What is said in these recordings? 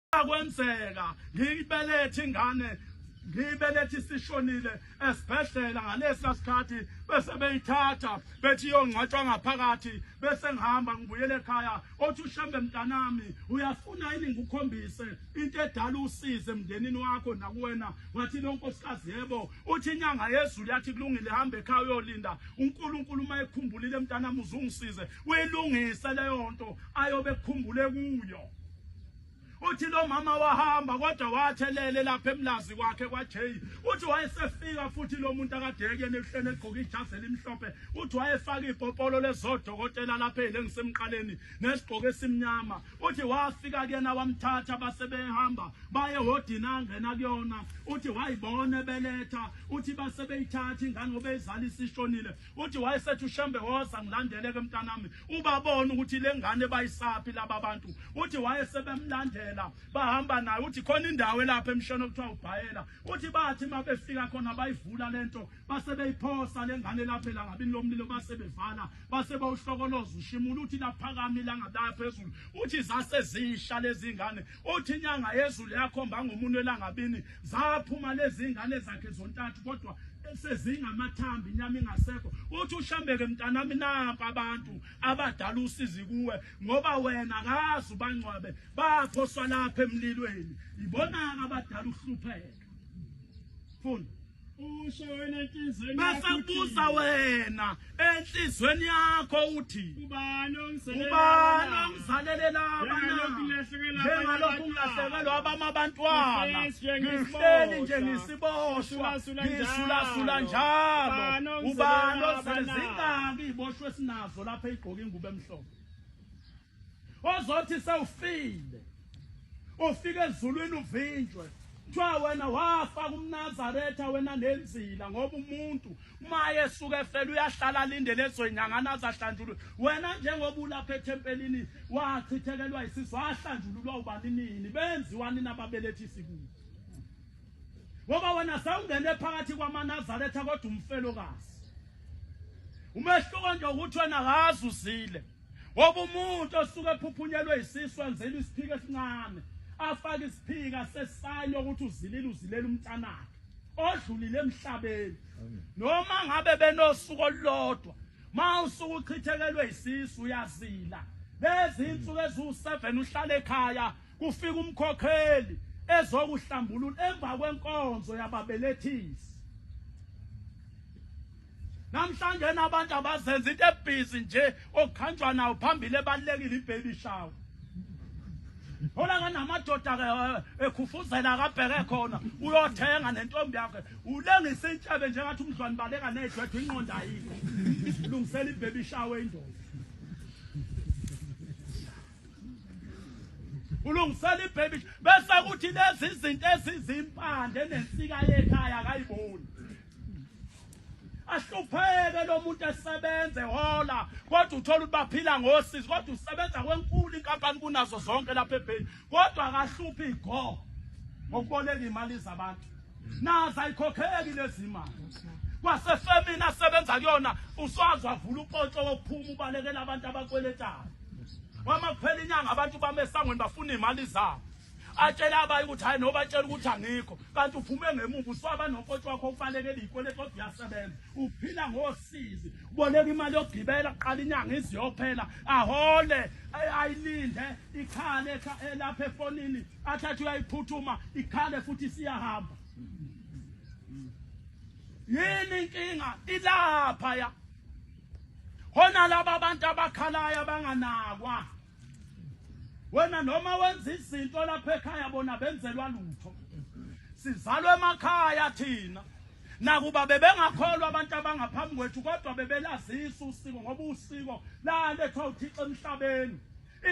Kwenzeka ngibelethe ingane ngibelethe isishonile esibhedlela ngalesa sikhathi bese beyithatha bethi yongcwatshwa ngaphakathi bese ngihamba ngibuyele ekhaya othi uShembe mntanami uyafuna yini ngikukhombise into edala usize emndenini wakho nakuwena wathi lo nkosikazi yebo uthi inyanga yezulu yathi kulungile hamba ekhaya uyolinda uNkulunkulu mayekhumbulile mntanami uzungisize uyilungise leyo nto ayobe ekukhumbule kuyo. Uthi lo mama wahamba kodwa wathelele lapha emlazi kwakhe kwaJay uthi wayesefika futhi lo muntu akadeke nehlele egqoka ijazi elimhlophe uthi wayefaka ipopolo lezodokotela lapha elengisemqaleni nesigqoko esimnyama uthi wafika kuyena wamthatha basebehamba baye hodini angena kuyona uthi wayibona beletha uthi basebeyithatha ingane ngoba izali isishonile uthi wayesethi uShembe woza ngilandeleke mntanami ubabona ukuthi lengane bayisaphi laba abantu uthi wayesebemlandela bahamba naye uthi khona indawo lapha emshana okuthiwa uBhayela uthi bathi mabefika khona bayivula lento basebeyiphosa lengane lapha la ngabini lomlilo basebevala basebawuhlokoloza ushimula uthi laphakami la ngabaya phezulu uthi zase zisha lezi ngane uthi inyanga yezulu yakhomba ngomunwe la ngabini zaphuma lezi ngane zakhe zontathu kodwa sezingamathambi inyama ingasekho uthi uShembeke mntanami napha abantu abadala usizi kuwe ngoba wena akazi ubangcwabe baphoswa lapha emlilweni ibona abadala uhlupheka funda usho wena enhlizweni yakho basabuza wena enhlizweni yakho uthi ubani ongizalele laba njengalokhu ngilahlekelwa abamabantwana ngihleli nje ngisiboshwa ngisulasula njalo ubani ozizingaki iboshwe sinazo lapha egqoka ingubo emhlophe ozothi sewufile ufike ezulwini uvinjwe Twa wena wafaka umNazaretha wena nenzila ngoba umuntu maye esuka efela uyahlala alindele ezonyangana azahlanjulwe wena njengoba ulapha ethempelini wachithekelwa isisu wahlanjululwa ubani nini benziwani nababelethisi kuwe ngoba wena sawungene phakathi kwamaNazaretha kodwa umfelokazi umehluko nje ukuthi wena akazi uzile ngoba umuntu osuka ephuphunyelwe isisu wenzela isiphike esincane afaka isiphika sesayini ukuthi uzilela umntanakhe odlulile emhlabeni noma ngabe benosuku olulodwa mawusuku uchithekelwe isisu uyazila lezi insuku ezu7 uhlala ekhaya kufika umkhokheli ezokuhlambulula emva kwenkonzo yababelethisi namhlanje abantu abazenza into ebhizi nje okukhanjwa nawo phambili ebalekile ibaby shower Hola nganamadoda ekhufuzela akabheke khona uyothenga nentombi yakhe ulengisa intshabe njengathi umdlwane baleka nedwethu inqonda ayikho ilungisela ibaby shower indoda ulungisela ibaby bese kuthi lezi izinto ezizimpande nensika yekhaya akayiboni ahlupheke lo muntu esebenze hola kodwa uthola ukuthi baphila ngosizi kodwa usebenza kwenkulu inkampani kunazo zonke lapha eBheni kodwa akahluphi igo ngokuboleka imali zabantu naza ayikhokheki lezi imali kwasefemini asebenza kuyona uswazwa vula upontsho wokuphuma ubalekela abantu abakweletayo wama kuphela inyanga abantu bamesangweni bafuna imali zabo atshela abayi ukuthi hayi noba atshela ukuthi angikho kanti uphume ngemuva uswaba nompotho wakho ufanelekile ikwele kodwa uyasebenza uphila ngosizi uboleka imali yokugibela kuqala inyanga iziyophela ahole ayilinde ikhale lapha efonini athathe uyayiphuthuma ikhale futhi siyahamba yini inkinga ilapha ya hona laba abantu abakhalayo abanganakwa wena noma wenza izinto lapha ekhaya bona benzelwa lutho sizalwe emakhaya thina nakuba bebengakholwa abantu abangaphambi kwethu kodwa bebelazisa usiko ngoba usiko laletha uThixo emhlabeni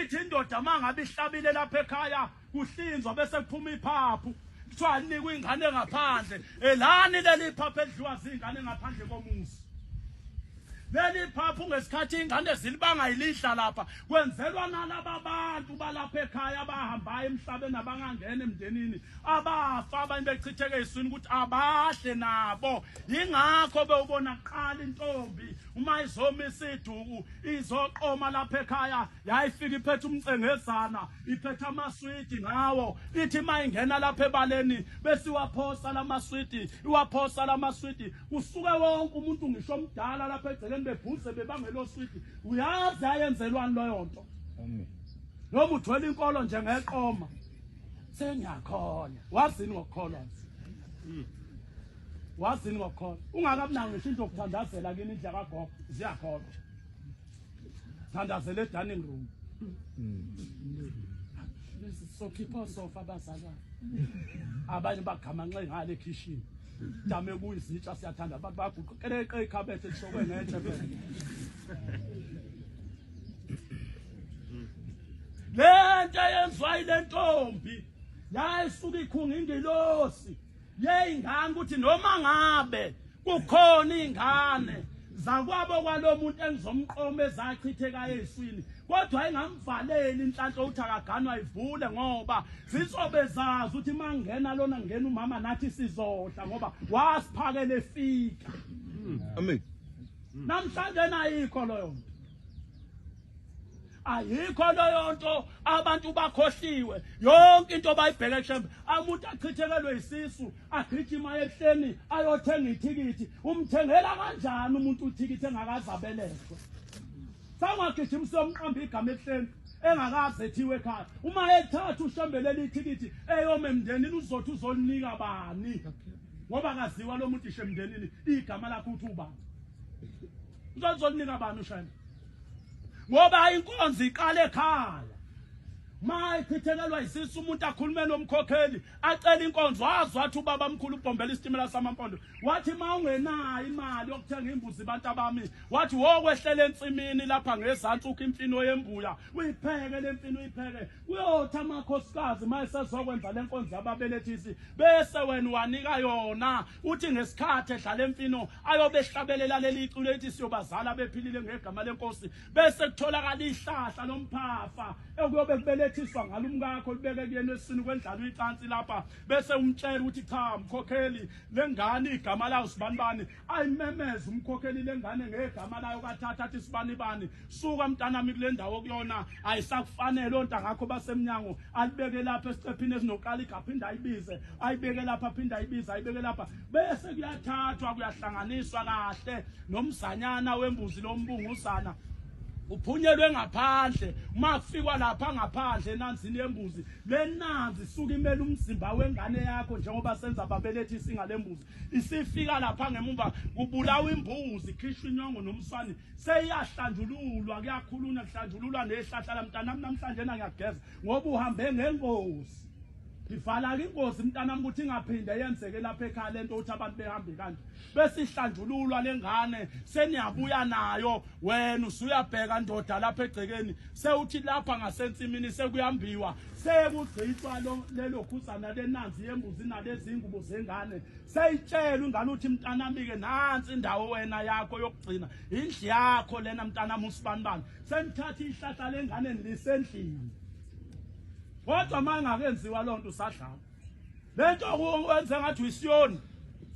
ithi indoda mangabe ihlabile lapha ekhaya kuhlinzwa bese kuphuma iphaphu kuthiwa anikwe ingane ngaphandle elani leli phaphu edliwa zingane ngaphandle komuzi leli phaphu ngesikhathi ingane zilibanga ilihla lapha kwenzelwa nalaba bantu balapha ekhaya abahambayo emhlabeni abangangena emndenini abafa abanye bechitheke eziswini ukuthi abahle nabo ingakho bewubona qala intombi uma izomisa iduku izoqoma lapha ekhaya yayifika iphethe umcengezana iphethe amaswiti ngawo ithi mayingena lapha ebaleni bese iwaphosa lamaswiti iwaphosa lamaswiti kusuke wonke umuntu ngisho omdala lapha egcekeni bebhuze bebangelo switi uyazi ayenzelwani loyo nto noma uthwele inkolo njengeqoma sengiyakhonya wazini ngokukholwa wazini ngokukholwa ungakabinayo ngisho into yokuthandazela kini indlela kagogo ziyakholwa thandazela edining room so khipha sofa abazalwane abanye bagamanxe ngale kitchen dame kuyizitsha siyathanda abantu baguqeqeqe ikhabethe lishokwe ngetshe lento yenziwa ile ntombi yayisuka ikhunga ingilosi yeyingane ukuthi noma ngabe kukhona ingane zakwabo kwalomuntu engizomqoma ezachitheka eziswini kodwa ayingamvaleli inhlanhla ukuthi akaganwa ivule ngoba zizobe zazi ukuthi mangena lona ngena umama nathi sizodla ngoba wasiphakela efika amen namhlanje ayikho loyo nto ayikho loyo nto abantu bakhohliwe yonke into bayibheke shembe umuntu achithekelwe isisu agijima ehleni ayothenga ithikithi umthengela kanjani umuntu ithikithi engakazabelethwa sangagijimisa umqambi igama ehleni engakaze ethiwe ekhaya uma ethatha ushembelele ithikithi eyome emndenini uzothi uzolinika bani ngoba akaziwa lo muntu ishemndenini igama lakhe uthi ubani uzolinika bani ushembe ngoba inkonzo iqala ekhaya mayichithekelwa isisu umuntu akhulume nomkhokheli acela inkonzo wazi wathi ubaba omkhulu ubhombela isitimela samampondo wathi mawungenayo imali yokuthenga imbuzi abantu abami wathi wokwehlela entsimini lapha ngezantsi ukho imfino yembuya uyipheke lemfino uyipheke uyothi amakhosikazi mayesezokwenza lenkonzo yababelethisi bese wena wanika yona uthi ngesikhathi edlala emfino ayobe ehlabelela leli iculo ethi siyobazala bephilile ngegama lenkosi bese kutholakala ihlahla lomphafa ekuyobe kubele ethiswa ngalumkakho libeke kuyena esini kwendlala uyicansi lapha bese umtshela ukuthi cha mkhokheli lengane igama layo sibanibani ayimemeza umkhokheli lengane ngegama layo kathatha athi sibanibani suka mntanami kule ndawo kuyona ayisakufanele onta ngakho basemnyango alibeke lapha esicephini esinoqala igaphinda ayibize ayibeke lapha aphinda ayibize ayibeke lapha bese kuyathathwa kuyahlanganiswa kahle nomzanyana wembuzi lombunguzana uphunyelwe ngaphandle makufikwa lapha ngaphandle enanzini yembuzi lenanzi suka imele umzimba wengane yakho njengoba senza babelethi singalembuzi isifika lapha ngemumva kubulawa imbuzi khishwa inyongo nomswane seyiyahlanjululwa kuyakhulunywa kuhlanjululwa nehlahla lamntanami namhlanje ngiyageza ngoba uhambe ngengozi Ivala ingozi mntanami ukuthi ingaphinde yenzeke lapha ekhaya lento uthi abantu behambe kanje bese ihlanjululwa lengane seniyabuya nayo wena usuyabheka ndoda lapha egcekeni sewuthi lapha ngasensimini sekuyambiwa sekugcitshwa lelo khuzana lenanzi yembuzi nalezi ingubo zengane seyitshela ingane uthi mntanami ke nansi indawo wena yakho yokugcina indli yakho lena mntanami usibanibani senithatha ihlahla lengane nisendlini kodwa mangakenziwa lonto usadlala lento wenza ngathi uyisiyoni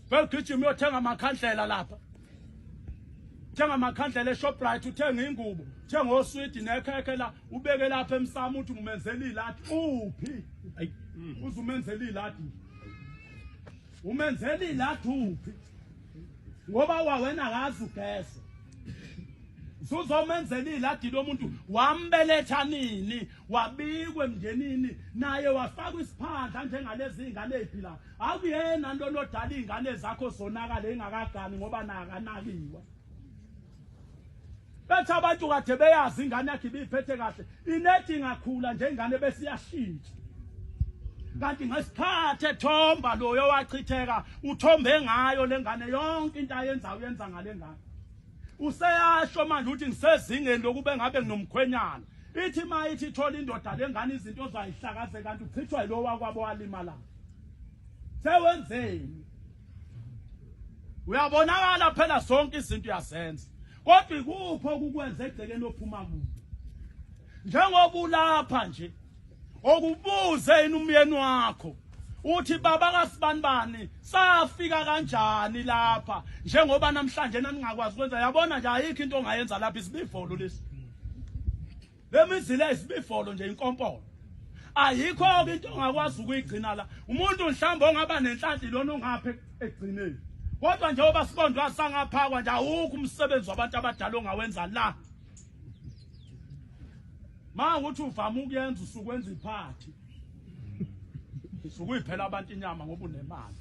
begijima uyothenga amakhandlela lapha thenga amakhandlela eShoprite uthenga ingubo thenga oswidi nekhekhe la ubeke lapha emsamo uthi ngumenzela iladi uphi uzumenzela iladi umenzela iladi uphi ngoba wawena akazi ugese uzomenzela iladi lo muntu wambeletha nini wabikwe emndenini naye wafaka isiphandla njengalezi ingane eziphila akuyena lo lodala ingane zakho zonakala engakagani ngoba nakanakiwe bethu abantu kade beyazi ingane yakhe ibiphethe kahle inethi ngakhula nje ingane besiyashintsha kanti ngesikhathi ethomba loyo wachitheka uthombe ngayo lengane yonke into ayenza uyenza ngale ngane useyasho manje ukuthi ngisezingeni lokube ngabe nginomkhwenyana ithi mayithi ithola indoda lengane izinto zayihlakaze kanti uchithwa yilo wakwabo walimala sewenzeni uyabonakala phela zonke izinto yasenza kodwa ikupho ukukwenza egcekeni ophuma kuwo njengoba ulapha nje okubuze umyeni wakho uthi baba kaSibanibani safika kanjani lapha njengoba namhlanje naningakwazi ukwenza yabona nje ayikho into ongayenza lapha isibifolo lesi lemizile isibifolo nje inkompolo ayikho into ongakwazi ukuyigcina la umuntu mhlawumbe ongaba nenhlanhla lona ongaphe egcineni kodwa njengoba sikondwa sangaphakwa nje awukho umsebenzi wabantu abadala ongawenza la Uthi uvama ukuyenza usukwenza iphathi usukuyiphela abantu inyama ngoba unemali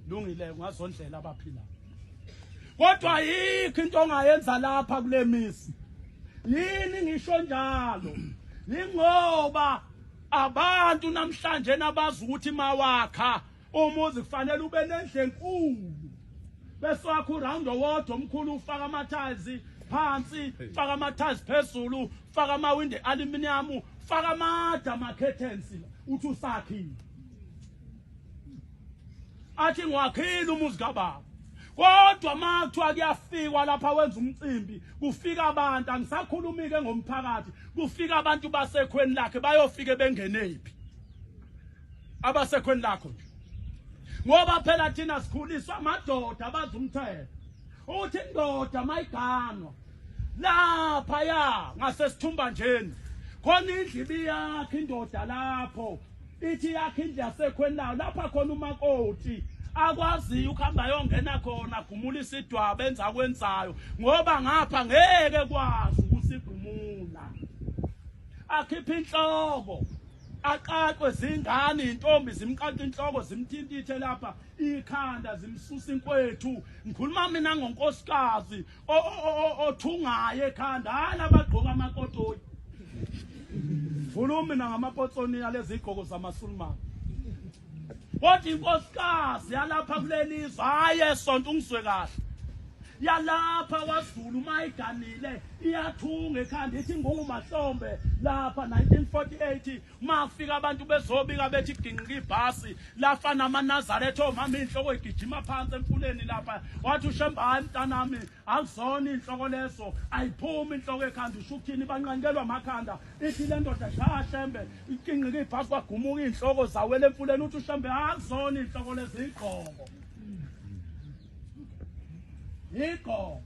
lungile ngazondlela abaphila kodwa ayikho into ongayenza lapha kule misi yini ngisho njalo ingoba abantu namhlanje nabazi ukuthi mawakha umuzi kufanele ube nendle enkulu bese wakho uround owodwa omkhulu ufaka amathazi phansi faka amathazi phezulu faka amawindi aluminium faka amada ama-curtains uthi usakhile athi ngwakhile umuzi kababa kodwa makuthiwa kuyafikwa lapha wenza umcimbi kufika abantu angisakhulumi-ke ngomphakathi kufika abantu basekhweni lakhe bayofike bengenephi abasekhweni lakho nje ngoba phela thina sikhuliswa amadoda abazi umthetho uthi indoda mayiganwa lapha ya ngasesithumba njeni khona indlu yakhe indoda lapho ithi yakhe indlu yasekhweni layo lapha khona umakoti akwazi ukuhamba yongena khona gumula isidwaba enza kwenzayo ngoba ngapha ngeke kwazi ukusigumula akhipha inhloko aqaqwe zingane intombi zimqaqa inhloko zimthintithe lapha ikhanda zimsusa inkwethu ngikhuluma mina ngonkosikazi othungaye ekhanda hala bagqoka amakotoyi khuluma mina ngamapotsoni alezi igqoko zamasulumani kodwa inkosikazi yalapha kulelizwe hayi esonto ungizwe kahle yalapha kwaZulu mayiganile iyathunga ekhanda ithi ngokumahlombe lapha 1948 mafika abantu bezobika bethi ginqika ibhasi lafa namaNazaretha omama inhloko igijima phansi emfuleni lapha wathi uShemba hayi mntanami akuzona inhloko leso ayiphumi inhloko ekhanda ushukuthini banqanikelwa amakhanda ithi le ndoda shashembe iginqika ibhasi kwagumuka inhloko zawela emfuleni uthi uShembe akuzona inhloko leso igqoko Yikho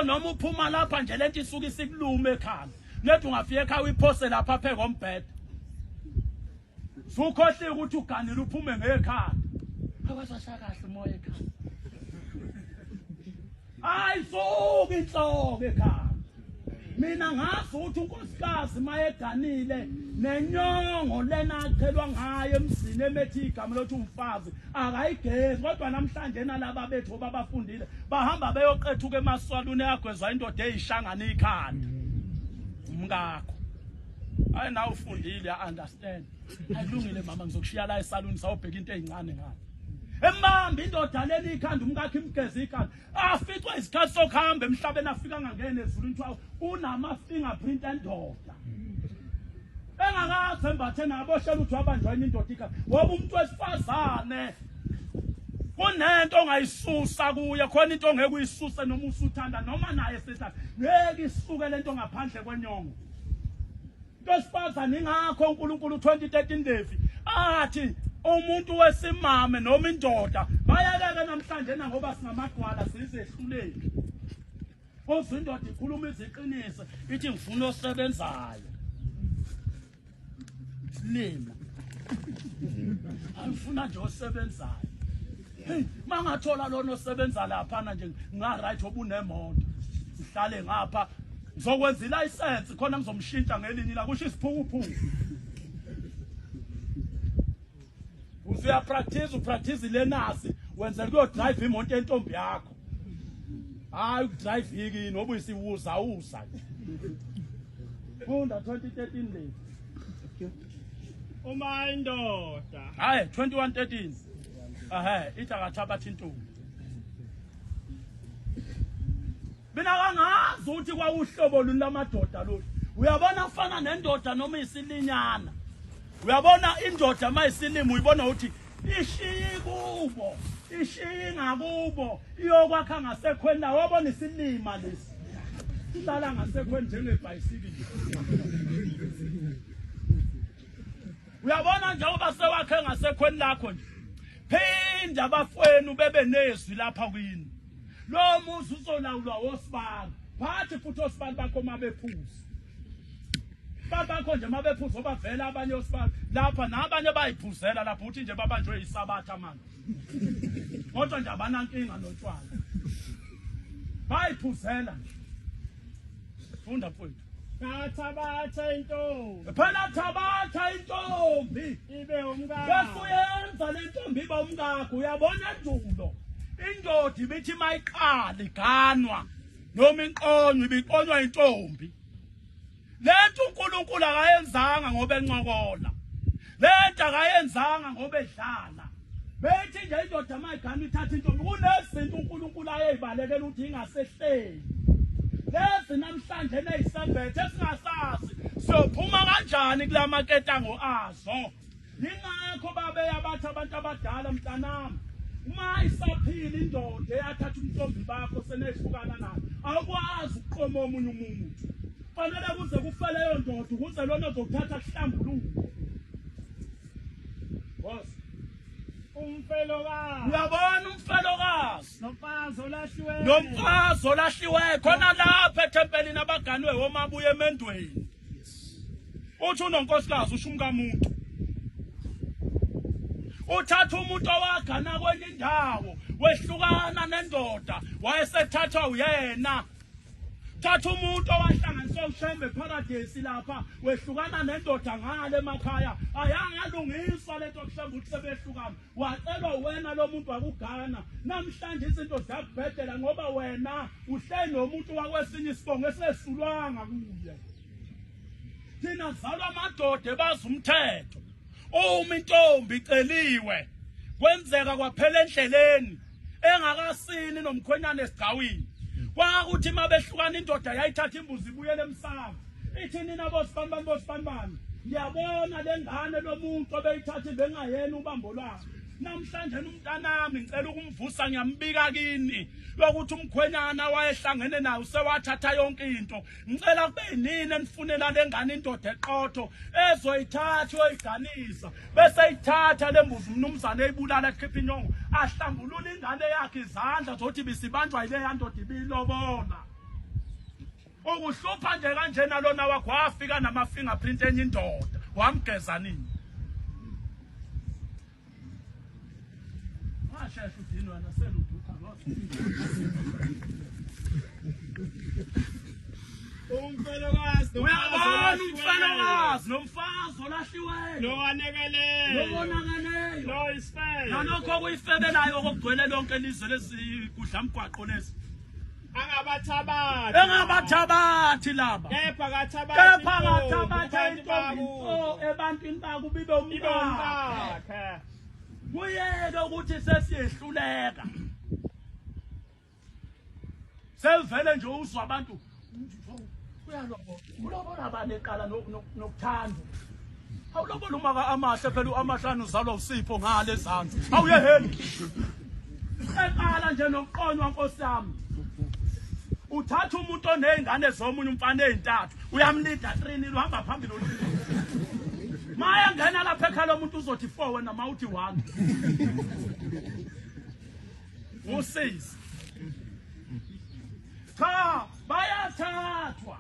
noma uphuma lapha nje lento isuka isikulume ekhanda nethi ungafika ekhaya uyiphose lapha phe kombhede sukhohle ukuthi uganile uphume ngekhanda akwasasha kahle moya ekhanda ayisuka inhloko ekhanda mina ngazi ukuthi unkosikazi mayeganile nenyongo lena akhelwa ngayo emzini emethi igama lothi umfazi akayigezi kodwa namhlanje nalaba bethu babafundile bahamba beyoqethuka emaswaluni yagwezwa indoda eyishangana ikhanda umkakho hayi na ufundile understand ayilungile mama ngizokushiya la esaluni sawubheka into ezincane ngayo embambi indoda leli ikhanda umkakhe imgezi ikhanda aficwa isikhathi sokuhamba emhlabeni afika ngangene ezulwini kuthiwa unama fingerprint endoda engakaze embathe naboshela uthi wabanjwayini indoda ikhanda ngoba umuntu wesifazane kunento ongayisusa kuye khona into ongeke uyisuse noma usuthanda noma naye sethanda ngeke isuke lento ngaphandle kwenyongo into wesifazane ingakho uNkulunkulu 2013 Devi athi umuntu wesimame noma indoda bayakeke namhlanje ngoba singamagwala sizehluleki kodwa indoda ikhuluma iziqinise ithi ngifuna osebenzayo silima angifuna nje osebenzayo hey mangathola lona osebenza lapha nje ngaright obunemoto sihlale ngapha ngizokwenza ilicense khona ngizomshintsha ngelinye la kusho isiphukuphuku usuya practice lenasi wenzela kuyo drive imoto entombi yakho hayi ukudrive yiki noba isiwuza uza funda 2013 le uma indoda hayi 2113 ithi akathabathi intombi mina kangazi ukuthi kwauhlobo lamadoda lo uyabona ufana nendoda noma isilinyana uyabona indoda mayisilima uyibona ukuthi ishiye kubo ishinga kubo iyokwakha ngasekhweni la wabona isilima lesi silala ngasekhweni njengebhayisikili uyabona njengoba sewakhe ngasekhweni lakho nje phinda abafweni bebe nezwi lapha kini lo muzi uzolawulwa wosibani phathi futhi osibani bakho mabephuza babakho nje mabephuza obavela abanye osibani lapha nabanye bayiphuzela lapha uthi nje babanjwe isabatha manje kodwa nje abanankinga notshwala bayiphuzela funda mfowethu Thabatha intombi phela thabatha intombi ibe umkakho basuyenza le ntombi iba umkakho uyabona endulo indoda ibithi mayiqala iganwa noma inqonywa ibiqonywa intombi lento uNkulunkulu akayenzanga ngoba encokola lento akayenzanga ngoba edlala bethi nje indoda mayigana ithatha intombi kunezinto uNkulunkulu ayeyibalekela ukuthi ingasehleli lezi namhlanje nezisembethe esingasazi siyophuma kanjani kula maketango azo ingakho babe abathi abantu abadala mntanami uma isaphila indoda eyathatha umntombi bakho senehlukana nayo awukwazi ukuqoma omunye umuntu fanele kuze kufele leyo ndoda ukuze lona ozokuthatha kuhlambuluke boss umfelokazi uyabona umfelokazi nomfazi olahliwe khona lapha ethempelini abaganwe womabuye emendweni uthi unonkosikazi usho umkamuntu uthatha umuntu owagana kwenye indawo wehlukana nendoda wayesethathwa uyena thatha umuntu owahlanganiswa ushembe paradise lapha wehlukana nendoda ngale emakhaya ayangalungiswa lento kushembe ukuthi sebehlukana wacelwa wena lo muntu wakugana namhlanje izinto ziyakubhedela ngoba wena uhleli nomuntu wakwesinye isibongo esesulwanga kuye thina zalwa amadoda bazi umthetho uma intombi iceliwe kwenzeka kwaphela endleleni engakasini nomkhwenyana esigcawini kwakuthi mabehlukana indoda yayithatha imbuzi ibuyele emsamo ithi nina bosibani ngiyabona lengane lomuntu obeyithatha bengayena ubambo lwakhe namhlanje umntanami ngicela ukumvusa ngiyambika kini lokuthi umkhwenyana wayehlangene nayo sewathatha yonke into ngicela kube yinini enifunela lengane indoda eqotho ezoyithatha uyiganisa bese ithatha lembuzi umnumzane eyibulala ekhipha inyongo ahlambulula ingane yakhe izandla zothi bisibanjwa yile yandoda ibilobola ukuhlupha nje kanjena lona wakho wafika nama fingerprint enye indoda wamgeza nini sheshe udinwa naseluduka umfelokazi nomfazi olahliweyo lowanekeleyo lo isifebe nalokho kuyifebelayo okugcwele lonke ilizwe lesikudla mgwaqo lesi engabathabathi laba kepha kathabatha intombi ebantwini baku bibe umkakhe kuyeke ukuthi sesiyehluleka sevele nje uzwa abantu ulobola bani eqala nokuthandwa awulobola umaka amahle phela amahlanu uzalwa usipho ngale ezansi awuyeheni eqala nje nokuqonywa nkosi yami uthatha umuntu onezingane zomunye umfana ezintathu uyamlida 3 uhamba phambili maya ngena lapha ekhaya umuntu uzothi 4 wena mawuthi 1 usizi cha bayathathwa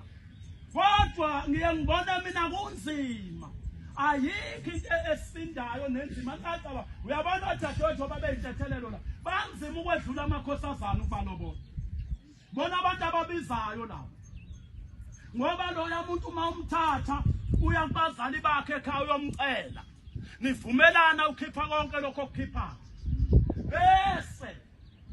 kodwa ngiyangibona mina kunzima ayikho into esindayo nenzima qaqaba uyabona odadewethu babeyithethelelo la banzima ukwedlula amakhosazana ukubalobola bona abantu ababizayo labo ngoba loya muntu mawumthatha uya kubazali bakhe ekhaya uyomcela nivumelana ukhipha konke lokho okukhipha bese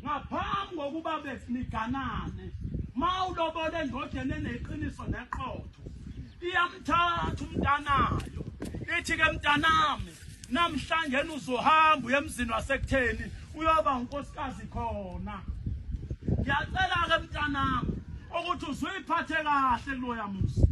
ngaphambi kokuba beniganane mawulobole endodeni eneqiniso neqotho iyamthatha umntanayo ithi ke mntanami namhlanje uzohamba uye emzini wasekutheni uyoba unkosikazi khona ngiyacela ke mntanami ukuthi uzuyiphathe kahle kuloya muzi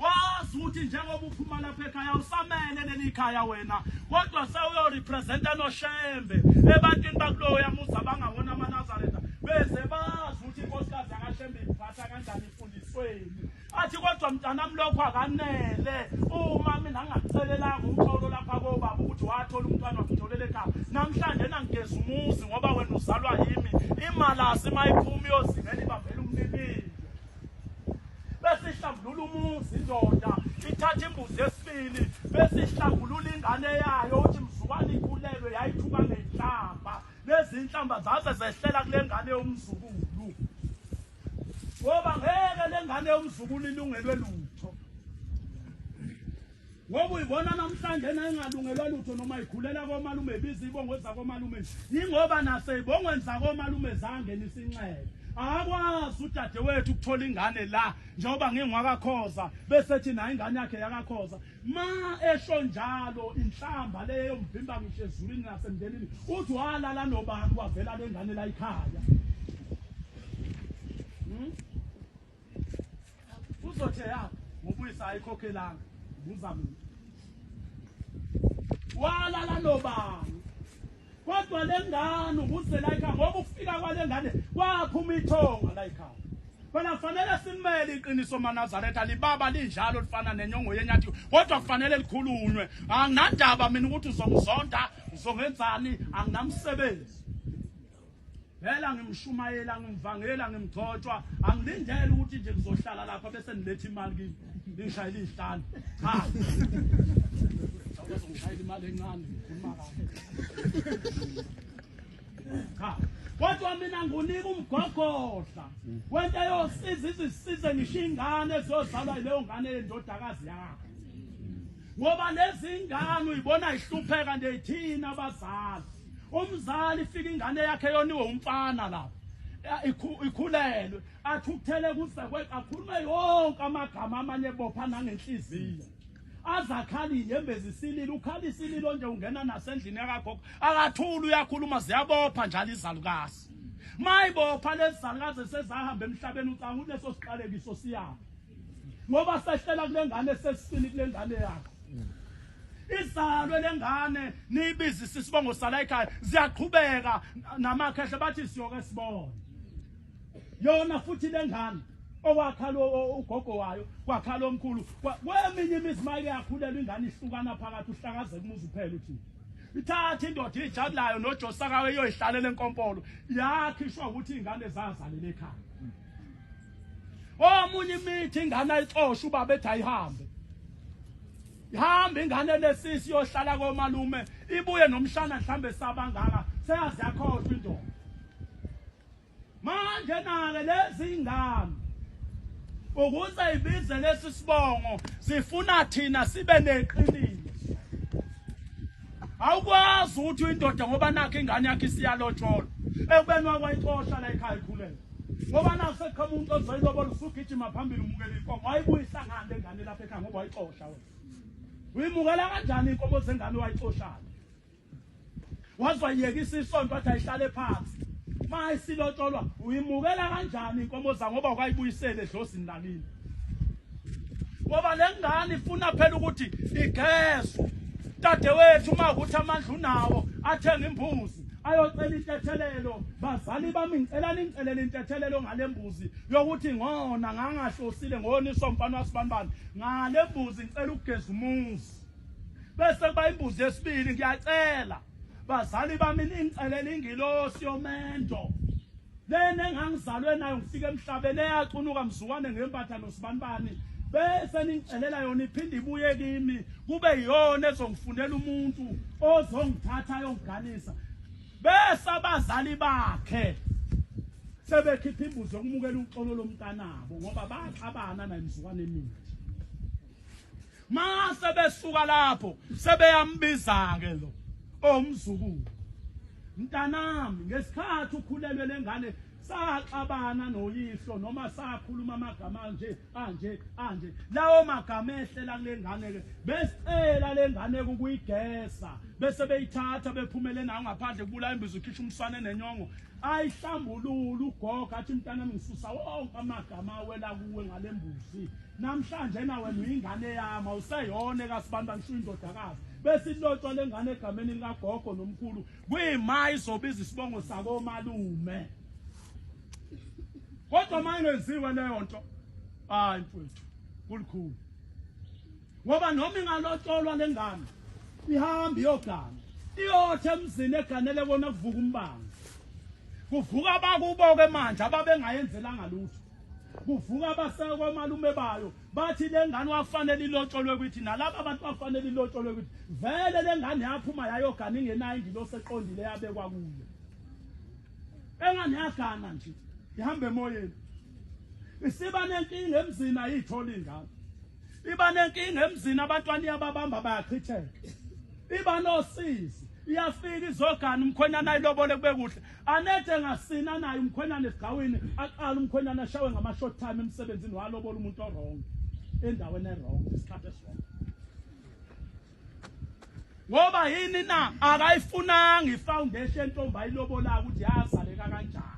wazi ukuthi njengoba uphuma lapha ekhaya usamele leli khaya wena kodwa sewuyorepresenta noShembe ebantwini bakuloya muzi abangawona amaNazaretha beze bazi ukuthi inkosikazi yakaShembe iphatha kanjani ifundisweni athi kodwa mntanami lokho akanele uma mina ngakucelelanga umxolo lapha kobaba ukuthi wathola umntwana wakutholele ekhaya namhlanje nangigeza umuzi ngoba wena uzalwa yimi imalasi mayiphuma iyozingela ibambela umnibili bese ihlambulula umuzi indoda ithatha imbuzi yesibili bese ihlambulula ingane yayo uthi mzukwane ikhulelwe yayithuka ngenhlamba lezi inhlamba zaze zehlela kule ngane yomzukulu ngoba ngeke le ngane yomzukulu ilungelwe lutho ngoba uyibona namhlanje engalungelwa lutho noma ikhulela komalume ibiza ibongo zakomalume ingoba nase ibongweni zakomalume zangena isinxele akwazi udadewethu ukuthola ingane la njengoba ngingwakakhoza bese thi na ingane yakhe yakakhoza ma esho njalo inhlamba leyo mvimba ngisho ezulwini nasemndenini uthi walala nobani kwavela le ngane la ekhaya uzothe yakho ngobuyisa ayikhokhelanga buza mina walala nobani kodwa le ngane ukuze la ekhaya ngoba ukufika kwale ngane kwaphuma ithonga la ekhaya Bona kufanele simele iqiniso maNazaretha libaba linjalo lifana nenyongo yenyathi kodwa kufanele likhulunywe anginandaba mina ukuthi uzongizonda uzongenzani anginamsebenzi phela ngimshumayela ngimvangela ngimthotshwa angilindele ukuthi nje kuzohlala lapha bese nilethe imali kimi ngishayile ihlalo cha ngishayile imali encane ngikhuluma kahle cha kodwa mina ngunika umgogodla wento yosiza izisize ngishingane ezozalwa yileyo ngane yendodakazi yakho ngoba lezi ngane uyibona ihlupheka nje ithina abazali umzali ifika ingane yakhe yoniwe umfana lapha ikhulelwe athi ukuthele kusekwe kakhulume yonke amagama amanye bopha nangenhliziyo azakhali inyembezi isililo ukhala isililo nje ungena nasendlini yakagogo akathula uyakhuluma ziyabopha njalo izalukazi mayibopha lezizalukazi sezahamba emhlabeni ucanga uleso siqalekiso siyapha ngoba sehlela kule ngane sesisini kule ngane yakho izalwe lengane nibizi sisibongo sala ekhaya ziyaqhubeka namakhehle bathi siyoke sibone yona futhi lengane okwakhala ugogo wayo kwakhala omkhulu kweminye imizi maye yakhulela ingane ihlukana phakathi uhlakazeka umuzi uphela uthi ithatha indoda ijabulayo noJosakawe iyoyihlalela enkompolo yakhishwa ukuthi ingane zazalele ekhaya omunye imithi ingane ayixosha ubaba ethi ayihambe ihamba ingane lesisi yohlala komalume ibuye nomhlana mhlambe sabangaka seyazi yakhohlwa indoda manje nake lezi ingane ukuze ibize lesi sibongo sifuna thina sibe neqiniso awukwazi ukuthi indoda ngoba nakho ingane yakhe isiyalotshola ekubeni wakwayixosha la ekhaya ikhulele ngoba nasekhaya umuntu ozoyilobola usugijima phambili umukela inkomo wayibuyisa ngande ingane lapha ekhaya ngoba wayixosha wena uyimukela kanjani inkomo zengane wayixoshayo wazwayekisa isonto athi ayihlale phansi mayisilotsholwa uyimukela kanjani inkomo za ngoba ukayibuyisele edlosini lakini ngoba lengane ifuna phela ukuthi igezwe dadewethu makuthi amandla unawo athenga imbuzi ayocela intethelelo bazali bami ngicela ningicelele intethelelo ngale mbuzi yokuthi ngona ngangahlosile ngoniso mfana wasibanibani ngale mbuzi ngicela ukugeza umuzi bese bayimbuzi yesibili ngiyacela bazali bami ningicelele ingilosi yomendo lene engangizalwe nayo ngifike emhlabeni eyacunuka mzukwane ngempatha nosibanibani bese ningicelela yona iphinde ibuye kimi kube yiyona ezongifundela umuntu ozongithatha yongiganisa bese abazali bakhe sebekhipha imbuzi yokumukela uxolo lomntanabo ngoba baxabana namzukwane emithi mase besuka lapho sebeyambiza ke lo omzukulu mntanami ngesikhathi ukhulelwe lengane saxabana noyihlo noma sakhuluma amagama anje lawo magama ehlela kulengane ke besicela lengane ukuyigesa bese beyithatha bephumele nayo ngaphandle kubula imbizo ukhishwa umswane nenyongo ayihlambulula ugogo athi mntana ngisusa wonke amagama awela kuwe ngalembuzi namhlanje nawe uyingane yami awuseyona kaSibanda ngisho indodakazi bese ilotshwa lengane egameni likagogo nomkhulu kuyima izobiza isibongo sako malume kodwa manje enziwe leyo nto hayi mfowethu kulikhulu ngoba noma ingalotsholwa lengane ihamba iyogana iyothe emzini eganele kona kuvuka umbango kuvuka abakubo ke manje ababengayenzelanga lutho kuvuka abaseko malume bayo bathi lengane wafanele ilotsholwe ukuthi nalabo abantu bafanele ilotsholwe ukuthi vele lengane yaphuma yayogana ingenayo ingilosi eqondile yabekwa kuyo engane yagana nje ihambe emoyeni isiba nenkinga emzini ayithola ingane iba nenkinga emzini abantwana iyababamba bayachitheka iba nosizi iyafika izogana umkhwenyana ayilobole kube kuhle anethe ngasina naye umkhwenyana esigawini aqala umkhwenyana ashawe ngama short time emsebenzini walobola umuntu orong endaweni erong isikhathi eswrong ngoba yini na akayifunanga ifoundation ntombi ayilobola ukuthi yazaleka kanjani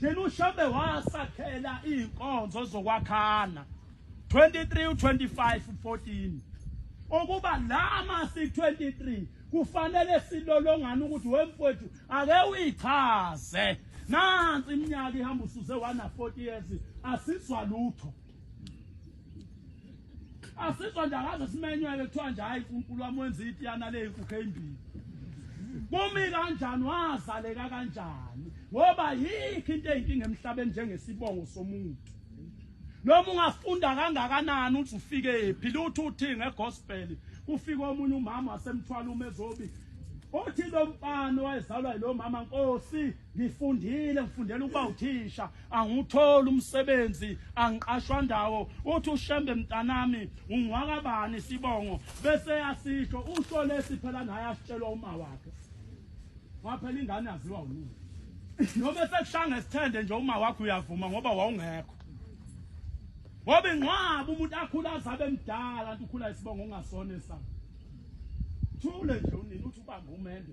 thina ushabe wasakhela inkonzo zokwakhana 23 25 14 ukuba lama si 23 kufanele silolongana ukuthi wemfowethu ake uyichaze nansi iminyaka ihamba usuze 140 years asizwa lutho asizwa njalo simenywe kuthiwa nje hayi uNkulunkulu wami wenza itiyana le inkukhu embili kumi kanjani wazaleka kanjani ngoba yikho into eyinkinga emhlabeni njengesibongo somuntu noma ungafunda kangakanani uthi ufike ephi lutho uthi ngegospel kufika omunye umama wasemthwala umezobi uthi lo mfana wayezalwa yilo mama Nkosi ngifundile ngifundela ukuba uthisha anguthola umsebenzi angiqashwa ndawo uthi ushembe mntanami ungwakabani sibongo bese yasisho usho lesi phela naye asitshelwa uma wakhe waphela ingane yaziwa unini noma sekushanga esithende nje uma wakhe uyavuma ngoba wawungekho ngoba ingqwaba umuntu akhula azabe emdala kanti ukhula isibongo ungasona esana thule nje unini uthi uba ngumende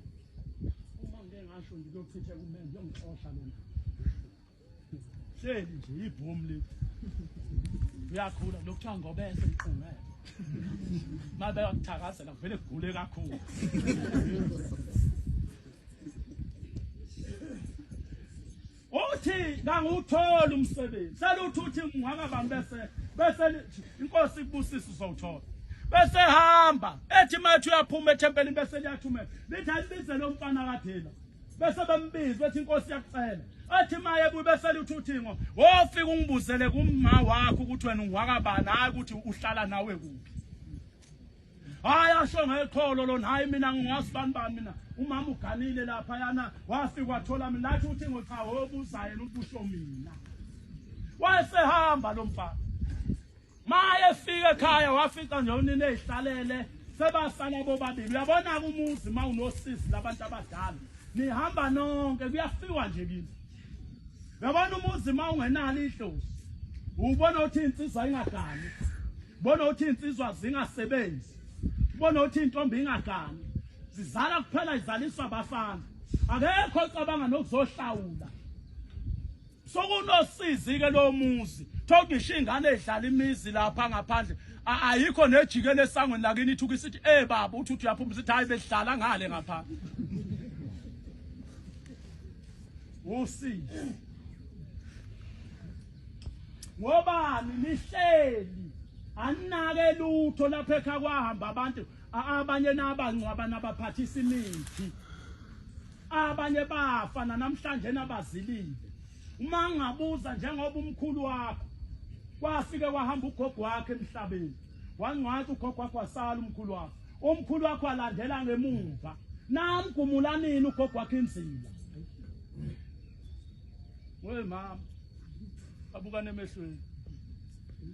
uma ngeke ngasho ngiyochitha kumende ngixoxa lona hleli nje ibhomu le uyakhula lokuthiwa ngobese iqhungele mabe yakuthakazela vele kugule kakhulu uthi nganguthola umsebenzi seluthi uthi ngakabambe bese inkosi ibusisa uzowuthola bese hamba ethi mathu uyaphuma ethempelini bese liyathumela lithi alibize lo mfana kaDela bese bembiza bethi inkosi yakucela athi maye buye bese lithi uthingo wofika ungibuzele kumma wakho ukuthi wena ungwakabani hayi ukuthi uhlala nawe kuphi hayi asho ngeqholo lona hayi mina ngingasibani bani mina umama uganile lapha yana wafika wathola mina lathi uthingo cha wobuzayo ubusho mina wayesehamba lo mfana maye fika ekhaya wafika nje unini ehlalele sebasala bobabili uyabona umuzi mawunosisi labantu abadala nihamba nonke kuyafiwa nje kini uyabona umuzi mawungenalo idlozi ubona uthi insizwa ingagani ubona uthi insizwa zingasebenzi ubona uthi intombi ingagani zizala kuphela izaliswa abafana akekho ocabanga nokuzohlawula sokunosizi ke lo muzi thogisha ingane edlala imizi lapha ngaphandle ayikho nejikele esangweni lakini ithuka isithi baba uthi uyaphuma sithi hayi behlala ngale ngaphandle usizi ngobani nihleli anake lutho lapha ekhaya kwahamba abantu abanye nabangcwaba nabaphathisa imithi abanye bafana namhlanje nabazilile uma ngabuza njengoba umkhulu wakho kwafike kwahamba ugogo wakhe emhlabeni wangcwatsha ugogo wakho wasala umkhulu wakho alandela ngemuva namgumulanini ugogo wakhe inzila we mama abukane emehlweni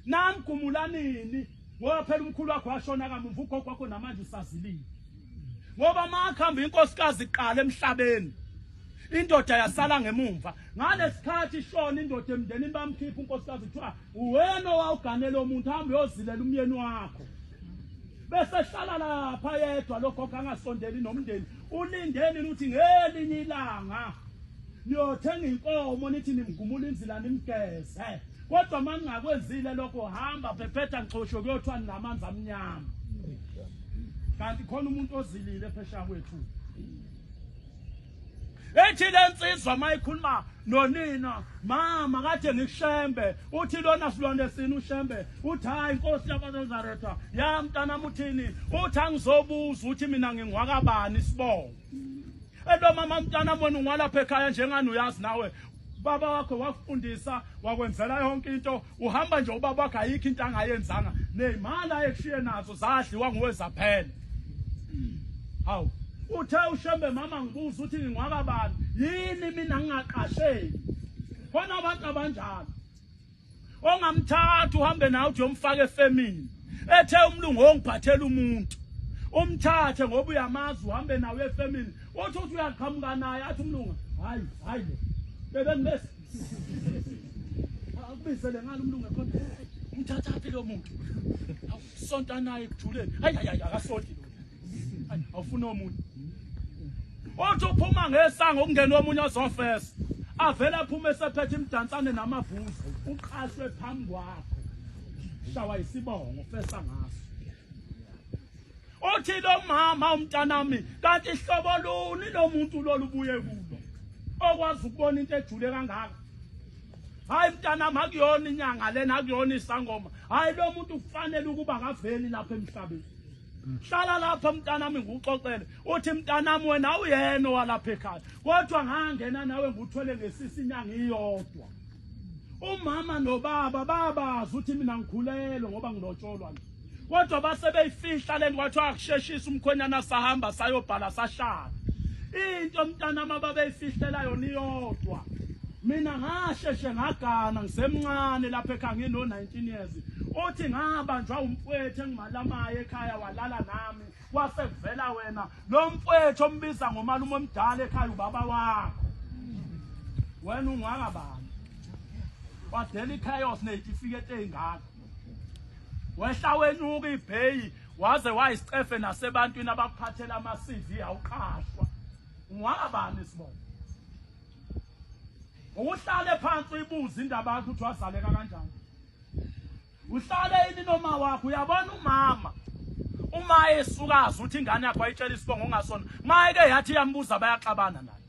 namgumulanini ngoba phela umkhulu wakho washona kamuva ugogo wakho namanje usazilile ngoba makhamba inkosikazi iqala emhlabeni indoda yasala ngemumva ngalesikhathi ishona indoda emndenini bamkhipha unkosikazi kuthiwa uwena owawuganela umuntu hamba uyozilela umyeni wakho bese hlala lapha yedwa lokho angasondeli nomndeni ulindeni ukuthi ngelinye ilanga niyothenga inkomo nithi nimgumula inzila nimgeze kodwa mangingakwenzile lokho hamba phephetha ngixosho kuyothwa namanzi amnyama kanti khona umuntu ozilile phesha kwethu ethi lensizwa mayikhuluma nonina mama kade ngishembe uthi lona silwane sini ushembe uthi hayi inkosi yabaNazaretha ya mntana muthini uthi angizobuza uthi mina ngingwakabani sibongo elo mama mntana wena ungwalapha ekhaya njengani uyazi nawe baba wakho wakufundisa wakwenzela yonke into uhamba nje ubaba wakhe ayikho into angayenzanga nezimali ekushiye nazo zadliwa nguwezaphela hawu uthe ushembe mama ngibuza uthi ngingwakabani yini mina ngingaqasheki khona abantu abanjalo ongamthatha uhambe nawe uthi uyomfaka efemini ethe umlungu ongiphathela umuntu umthathe ngoba uyamazi uhambe nawe efemini uthi uyaqhamuka naye athi umlungu hayi bebe ngibese akubizele ngalo umlungu ekhona umthathaphi lo muntu awusonta naye kujuleni hayi akasonti lo awufuna umuntu othi uphuma ngesanga ukungena omunye ozofesa avela aphume esephethe imdansane namavuzo uqashwe phambi kwakho shawa isibongo fesa ngaso othi lo mama umntanami kanti ihlobo luni lo muntu lolubuye kulo okwazi ukubona into ejule kangaka hayi mntanami akuyona inyanga lena akuyona isangoma hayi lo muntu kufanele ukuba akaveli lapha emhlabeni hlala lapha mntanami nguxoxele uthi mntanami wena uyena walapha ekhaya kodwa ngangena nawe nguthwele ngesisi inyanga iyodwa umama nobaba babazi uthi mina ngikhulelwe ngoba ngilotsholwa nje kodwa basebeyifihla leni kwathiwa akusheshisa umkhwenyana sahamba sayobhala sashada into mntanami ababeyifihlela yona iyodwa mina ngasheshe ngagana ngisemncane lapha ekhaya ngino 19 years uthi ngabanjwa umfowethu engimalamaye ekhaya walala nami kwase kuvela wena lo mfowethu ombiza ngomalume omdala ekhaya ubaba wakho wena ungwakabani wadela ichaos nezitifikethi ezingaka wehla wenyuka ibheyi waze wayisicefe nasebantwini abakuphathela ama CV awuqashwa ungwakabani sibona uhlale phansi uyibuza indaba yakho ukuthi wazaleka kanjani uhlale yini noma wakho uyabona umama uma esukazi uthi ingane yakho ayitshela isibongo ongasona mayeke yathi yambuza bayaxabana naye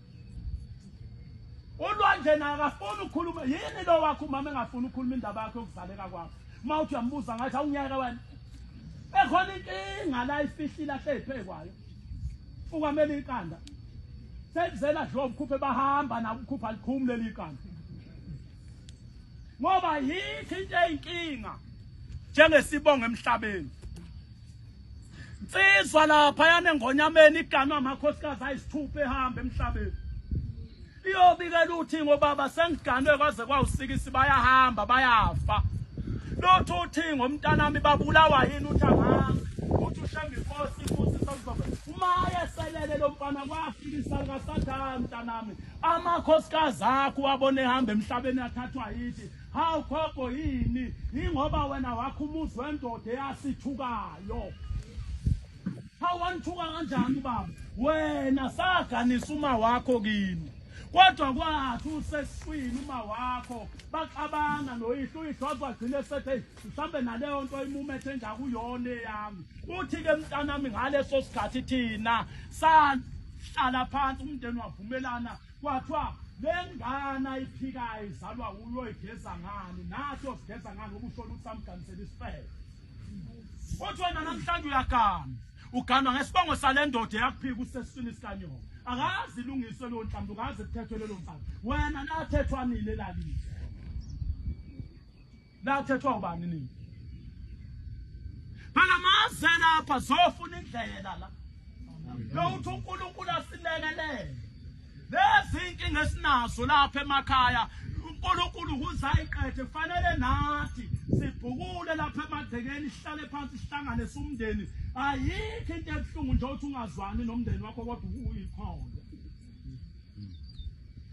ulwanje naye akafuni ukukhuluma yini lo wakho umama engafuni ukukhuluma indaba yakho yokuzaleka kwakho mawuthi uyambuza ngathi awunyaka wena ekhona inkinga la ifihlile ahleyiphe ukwamela iqanda sekuzela dlo ukhuphe bahamba na ukhupha likhumi lelikanda ngoba yikho into eyinkinga njengesibongo emhlabeni insizwa lapha yana engonyameni iganwa amakhosikazi ayisithupha ehamba emhlabeni iyobikela uthi ngobaba sengiganwe kwaze kwawusikisi bayahamba bayafa lothi uthi ngomntanami babulawa yini uthi angazi uthi ushembe inkosi futhi sokuzobe umaye selele lo mfana kwafikisa kaSathane mntanami amakhosikazi akho wabone ehamba emhlabeni athathwa yithi hawu khokho yini ingoba wena wakho umuzi wendoda eyasithukayo hawanithuka kanjani baba wena saganisa uma wakho kini kodwa kwathi useswini uma wakho baxabana noyihlo uyihlo wagcina sethe mhlambe naleyo nto imumethe enjakuyona eyami uthi ke mntanami ngaleso sikhathi thina sahlala phansi umndeni wavumelana kwathiwa lengane iphikayo izalwa uyoyigeza ngani nathi osigeza ngani ngoba ushona ukuthi samganisela isifebe uthi wena namhlanje uyagana uganwa ngesibongo salendoda yakuphika usesiswini sikanyoko akazi ilungiswe lo nhlamvu kaze kuthethwe lelo mfana wena nathethwa nini elalini nathethwa ubani nini phela maze lapha zofuna indlela la lo uthi uNkulunkulu asilekelele lezi inkinga esinazo lapha emakhaya uNkulunkulu uzayiqede kufanele nathi sibhukule lapha emagcekeni sihlale phansi sihlangane somndeni ayikho into ebuhlungu nje uthi ungazwani nomndeni wakho kodwa uyikhona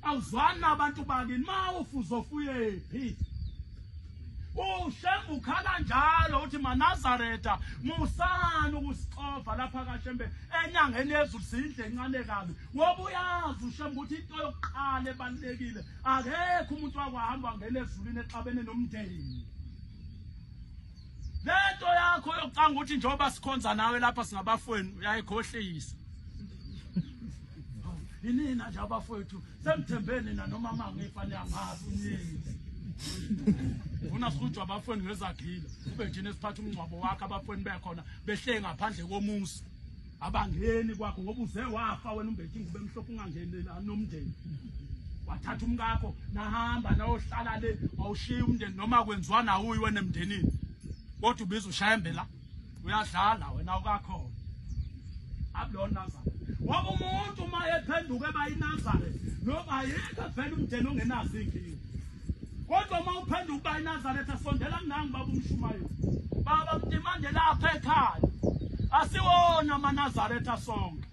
awuzwani nabantu bakini mawufuza ofuyephi uShembe ukhala njalo uthi maNazaretha musana ukusixova lapha kaShembe enyangeni yezulu sidle encane kabi ngoba uyazi uShembe ukuthi into yokuqala ebalekile akekho umuntu wakwahamba ngene ezulwini exabene nomndeni lento yakho yokucanga ukuthi njengoba sikhonza nawe lapha singabafweni uyayikhohlisa inina nje abafowethu semthembeni na noma mangifanele angazi unyini ufuna sikujwa abafweni ngezagila ube njene siphatha umncwabo wakhe abafweni bekhona behle ngaphandle komusa abangeni kwakho ngoba uze wafa wena umbethi ngube mhlophe ungangeni la nomndeni wathatha umkakho nahamba nayohlala le awushiya umndeni noma kwenziwa nawe uyi wena emndenini kodwa ubiza uShembe la uyadlala wena ukakhona ablona za ngoba umuntu maye phenduke bayiNazaretha noma yeka vele umndeni ongenazo inkingi kodwa uma uphenduka bayiNazaretha sondela kunangi baba umshumayo baba mdimande lapha ekhaya asiwona amaNazaretha sonke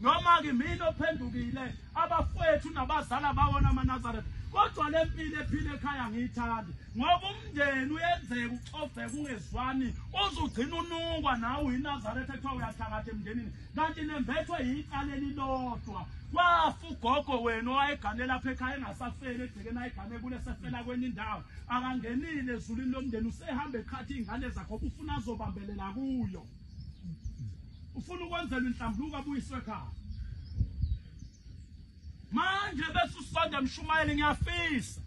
noma ke mina ophendukile abafowethu nabazala bawona amaNazaretha kodwa lempilo ephile ekhaya ngiyithanda ngoba umndeni uyenzeka ucofeka ungezwani uzugcina unungwa nawe uyiNazaretha ekuthiwa uyathakatha emndenini kanti nembethwe yiqale lilodwa wafa ugogo wena owayegane lapha ekhaya engasafeli egcekeni ayigane kule sefela kwenye indawo akangenile ezulwini lomndeni usehamba ekhathi ingane zakho ufuna azobambelela kuyo ufuna ukwenzela inhlambuluko abuyiswe ekhaya manje bese usonde emshumayeli ngiyafisa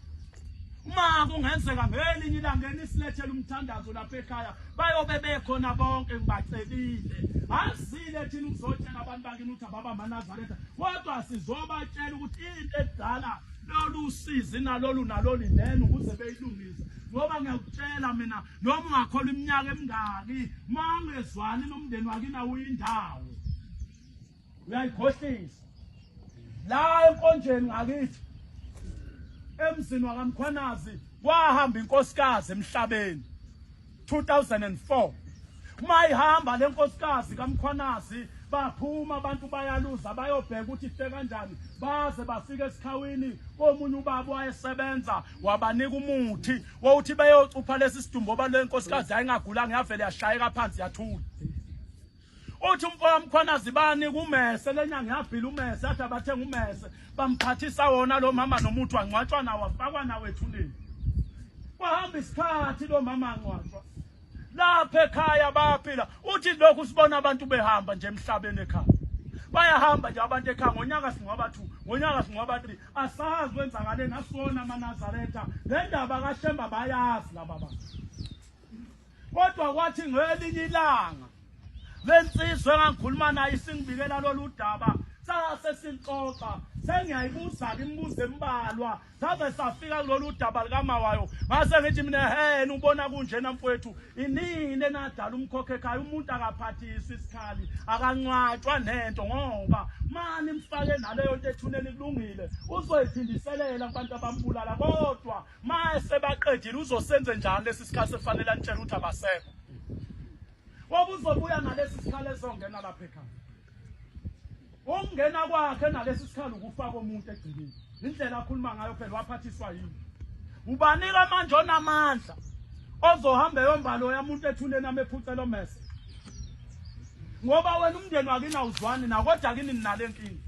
uma kungenzeka ngelinye ilanga isilethele umthandazo lapha ekhaya bayobe bekhona bonke ngibacelile asile thina uzotshela abantu bakini ukuthi ababa amaNazaretha kodwa sizobatshela ukuthi into edala lolu sizi nalolu neni ukuze beyilungise ngoba ngiyakutshela mina noma ungakhola iminyaka emingaki mangezwani nomndeni wakina uyindawo uyayikhohlisa la enkonjeni ngakithi emzini wakaMkhwanazi wahamba inkosikazi emhlabeni 2004 uma ihamba lenkosikazi kaMkhwanazi baphuma abantu bayaluza bayobheka ukuthi ihle kanjani baze bafika esikhawini komunye ubaba wayesebenza wabanika umuthi wokuthi bayocupha lesi sidumbu ngoba lenkosikazi ayingagulanga yavele yashayeka phansi yathula uthi umfowabo kaMkhwanazi banika umese lenyanga yabhila umese athi abathenga umese bamphathisa wona lo mama nomuntu wangcwatshwa nawo wafakwa nawe ethuneni kwahamba isikhathi lo mama angcwatshwa lapha ekhaya bayaphila uthi lokhu sibona abantu behamba nje emhlabeni ekhaya bayahamba nje abantu ekhaya ngonyaka singaba 2 ngonyaka singaba 3 asazi kwenzakale nasona amaNazaretha le ndaba kaShembe bayazi laba bantu kodwa kwathi ngelinye ilanga lensizwe engakhuluma naye singibikela lolu daba sase sinxoxa sengiyayibuza imibuzo embalwa saze safika kulolu daba likaMawayo ngase ngithi mina ubona kunjena mfowethu inini enadala umkhokhe ekhaya umuntu akaphathisa isikhali akancwatshwa nento ngoba mani mfake naleyo nto ethuneni kulungile uzoyiphindiselela kubantu abambulala kodwa mase baqedile uzosenze njani lesi sikhathi sefanele antshela ukuthi abasekho wabuzobuya nalesi sikhali ezongena lapha ekhaya ungena kwakhe nalesi sikhali ukufaka umuntu egcikini indlela akhuluma ngayo phela waphathiswa yini ubanika manje onamandla ozohamba eyombalo yamuntu ethuneni amephucela omese ngoba wena umndeni wakini awuzwani na kodwa kini ninale nkingi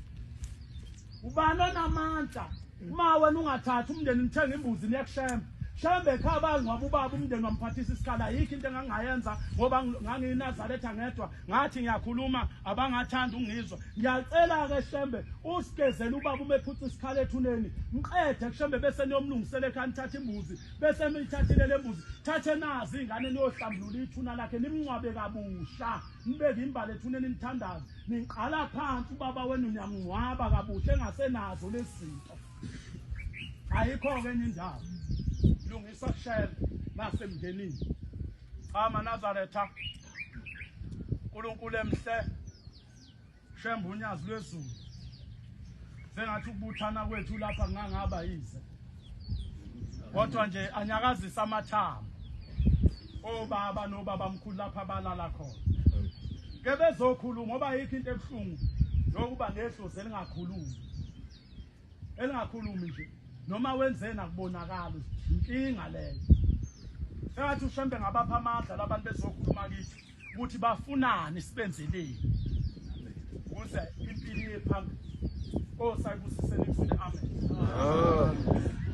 ubani onamandla uma wena ungathatha umndeni nithenga imbuzi niyakuShembe Shembe ekhaya bangcwaba ubaba umndeni wamphathisa isikhala ayikho into engangayenza ngoba ngangiyiNazaretha ngedwa ngathi ngiyakhuluma abangathanda ungizwa ngiyacela ke Shembe usigezele ubaba umephutha isikhala ethuneni mqede kuShembe bese niyomlungisela ekhaya nithatha imbuzi bese niyithathile lembuzi thathe nazi ingane niyohlambulula ithuna lakhe nimncwabe kabusha nibeke imbali ethuneni nithandaze niqala phansi ubaba wenu nyamngcwaba kabusha engasenazo lezinto ayikho ke indawo lungisa Shembe nasemndenini amaNazaretha uNkulunkulu emhle Shembe unyazi lwezulu sengathi ukubuthana kwethu lapha ngangaba yize kodwa nje anyakazisa amathambo obaba nobaba mkhulu lapha balala khona ke bezokhuluma ngoba yikho into ebuhlungu lokuba nedlozi elingakhulumi elingakhulumi nje noma wenzena kubonakala inkinga leyo. Sengathi ushambe ngabapha amandla labantu bezokhuluma kithi ukuthi bafunani sibenzeleni ukuze impilo iye phambili. Osayibusiseni kuze amen.